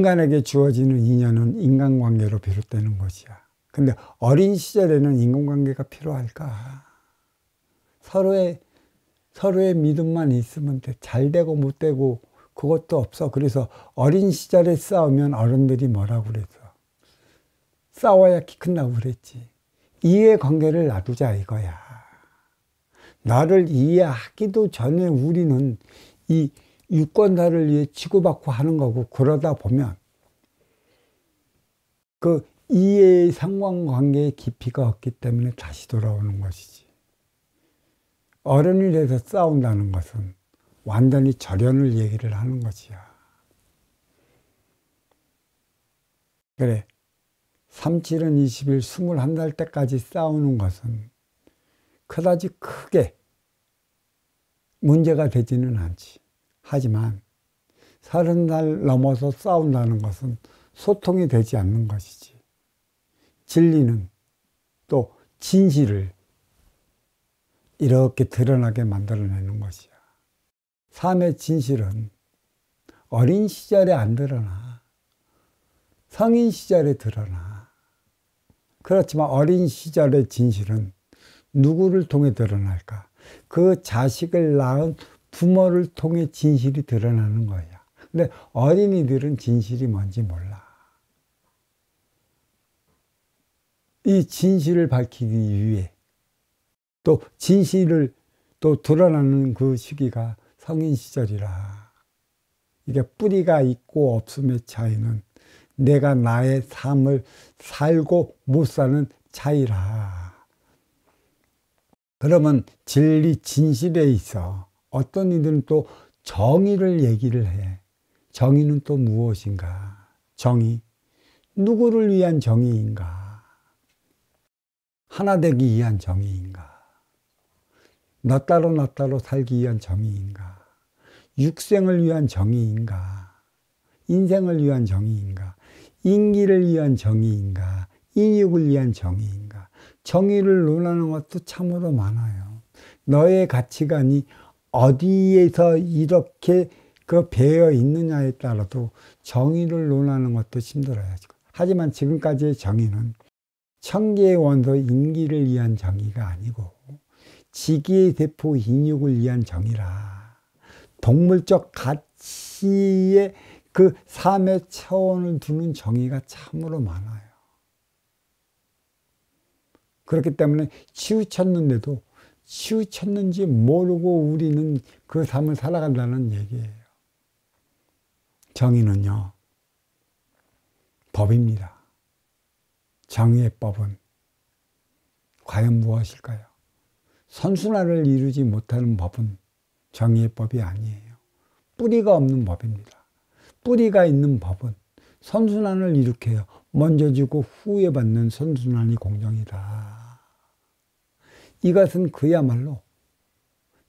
인간에게 주어지는 인연은 인간관계로 비롯되는 것이야. 근데 어린 시절에는 인간관계가 필요할까? 서로의 믿음만 있으면 돼. 잘 되고 못 되고 그것도 없어. 그래서 어린 시절에 싸우면 어른들이 뭐라고 그랬어? 싸워야 키 큰다고 그랬지. 이해관계를 놔두자 이거야. 나를 이해하기도 전에 우리는 이 유권자를 위해 치고받고 하는 거고, 그러다 보면 그 이해의 상관관계의 깊이가 없기 때문에 다시 돌아오는 것이지. 어른이 돼서 싸운다는 것은 완전히 절연을 얘기를 하는 것이야. 그래, 37은 20일 21살 때까지 싸우는 것은 그다지 크게 문제가 되지는 않지. 하지만 30살 넘어서 싸운다는 것은 소통이 되지 않는 것이지. 진리는 또 진실을 이렇게 드러나게 만들어내는 것이야. 삶의 진실은 어린 시절에 안 드러나. 성인 시절에 드러나. 그렇지만 어린 시절의 진실은 누구를 통해 드러날까? 그 자식을 낳은 부모를 통해 진실이 드러나는 거야. 근데 어린이들은 진실이 뭔지 몰라. 이 진실을 밝히기 위해 또 진실을 또 드러나는 그 시기가 성인 시절이라. 이게 뿌리가 있고 없음의 차이는 내가 나의 삶을 살고 못 사는 차이라. 그러면 진리, 진실에 있어 어떤 이들은 또 정의를 얘기를 해. 정의는 또 무엇인가? 정의, 누구를 위한 정의인가? 하나 되기 위한 정의인가? 너 따로 살기 위한 정의인가? 육생을 위한 정의인가? 인생을 위한 정의인가? 인기를 위한 정의인가? 인육을 위한 정의인가? 정의를 논하는 것도 참으로 많아요. 너의 가치관이 어디에서 이렇게 배어 있느냐에 따라도 정의를 논하는 것도 힘들어요. 하지만 지금까지의 정의는 천계의 원소 인기를 위한 정의가 아니고 지기의 대포 인육을 위한 정의라. 동물적 가치의 그 삶의 차원을 두는 정의가 참으로 많아요. 그렇기 때문에 치우쳤는데도 치우쳤는지 모르고 우리는 그 삶을 살아간다는 얘기예요. 정의는요, 법입니다. 정의의 법은 과연 무엇일까요? 선순환을 이루지 못하는 법은 정의의 법이 아니에요. 뿌리가 없는 법입니다. 뿌리가 있는 법은 선순환을 일으켜요. 먼저 주고 후에 받는 선순환이 공정이다. 이것은 그야말로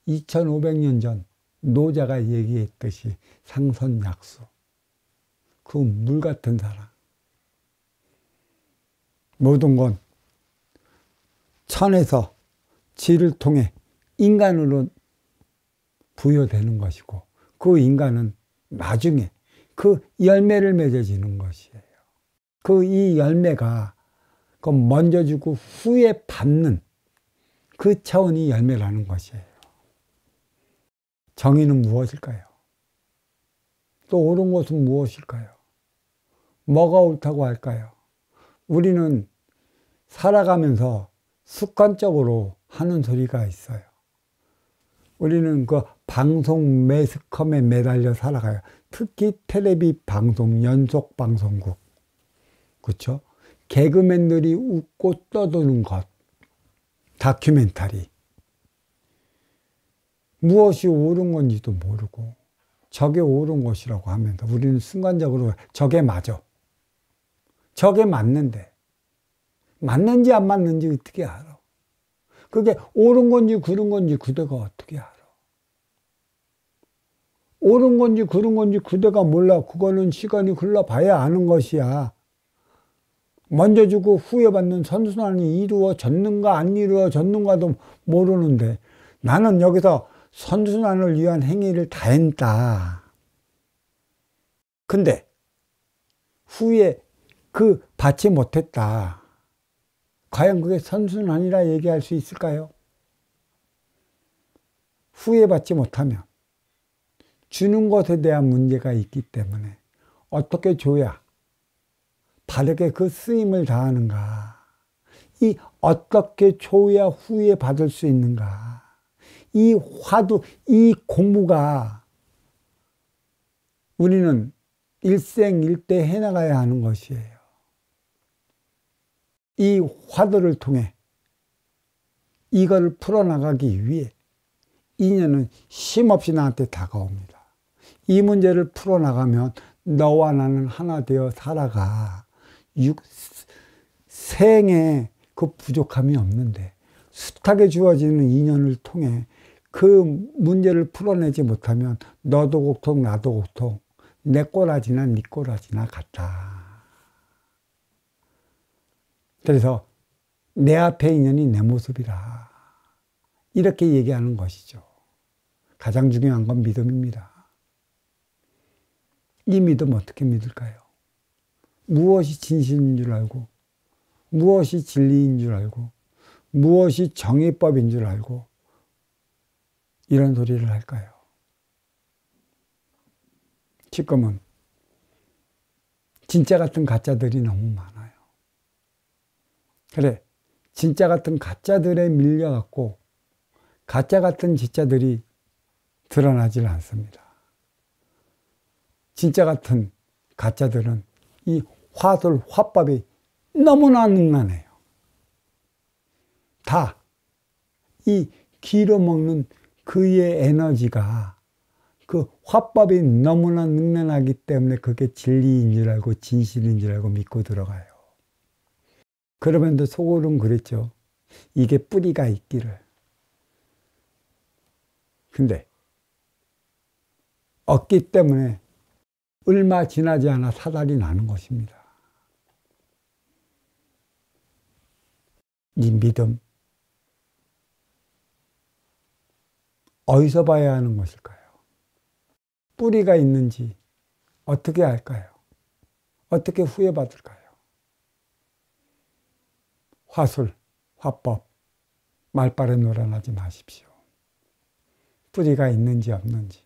2500년 전 노자가 얘기했듯이 상선약수, 그 물 같은 사랑. 모든 건 천에서 지를 통해 인간으로 부여되는 것이고, 그 인간은 나중에 그 열매를 맺어지는 것이에요. 이 열매가 먼저 주고 후에 받는 그 차원이 열매라는 것이에요. 정의는 무엇일까요? 또 옳은 것은 무엇일까요? 뭐가 옳다고 할까요? 우리는 살아가면서 습관적으로 하는 소리가 있어요. 우리는 그 방송 매스컴에 매달려 살아가요. 특히 텔레비 방송, 연속 방송국. 그렇죠? 개그맨들이 웃고 떠드는 것. 다큐멘터리. 무엇이 옳은 건지도 모르고 저게 옳은 것이라고 하면서 우리는 순간적으로 저게 맞아. 저게 맞는데 맞는지 안 맞는지 어떻게 알아? 그게 옳은 건지 그른 건지 그대가 어떻게 알아? 옳은 건지 그른 건지 그대가 몰라. 그거는 시간이 흘러봐야 아는 것이야. 먼저 주고 후에 받는 선순환이 이루어졌는가 안 이루어졌는가도 모르는데 나는 여기서 선순환을 위한 행위를 다 했다. 근데 후에 그 받지 못했다. 과연 그게 선순환이라 얘기할 수 있을까요? 후회받지 못하면 주는 것에 대한 문제가 있기 때문에 어떻게 줘야 바르게 그 쓰임을 다하는가? 이 어떻게 줘야 후회 받을 수 있는가? 이 화두, 이 공부가 우리는 일생일대 해나가야 하는 것이에요. 이 화두를 통해 이걸 풀어나가기 위해 인연은 쉼없이 나한테 다가옵니다. 이 문제를 풀어나가면 너와 나는 하나 되어 살아가. 생에 그 부족함이 없는데 숱하게 주어지는 인연을 통해 그 문제를 풀어내지 못하면 너도 고통 나도 고통, 내 꼬라지나 네 꼬라지나 같다. 그래서 내 앞에 인연이 내 모습이라 이렇게 얘기하는 것이죠. 가장 중요한 건 믿음입니다. 이 믿음 어떻게 믿을까요? 무엇이 진실인 줄 알고, 무엇이 진리인 줄 알고, 무엇이 정의법인 줄 알고 이런 소리를 할까요? 지금은 진짜 같은 가짜들이 너무 많아요. 그래, 진짜 같은 가짜들에 밀려갖고 가짜 같은 진짜들이 드러나질 않습니다. 진짜 같은 가짜들은 이 화술, 화법이 너무나 능란해요. 다 이 기로 먹는 그의 에너지가 그 화법이 너무나 능란하기 때문에 그게 진리인 줄 알고 진실인 줄 알고 믿고 들어가요. 그러면도 속으로는 그랬죠. 이게 뿌리가 있기를. 근데 없기 때문에 얼마 지나지 않아 사달이 나는 것입니다. 이 믿음 어디서 봐야 하는 것일까요? 뿌리가 있는지 어떻게 알까요? 어떻게 후회받을까요? 화술, 화법, 말발에 놀아나지 마십시오. 뿌리가 있는지 없는지.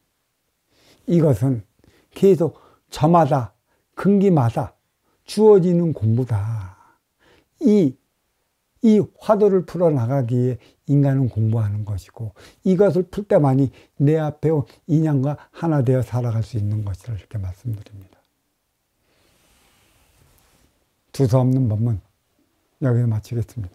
이것은 계속 저마다, 근기마다 주어지는 공부다. 이 화두를 풀어나가기에 인간은 공부하는 것이고 이것을 풀 때만이 내 앞에 온 인연과 하나 되어 살아갈 수 있는 것이라 이렇게 말씀드립니다. 두서없는 법문 여기서 마치겠습니다.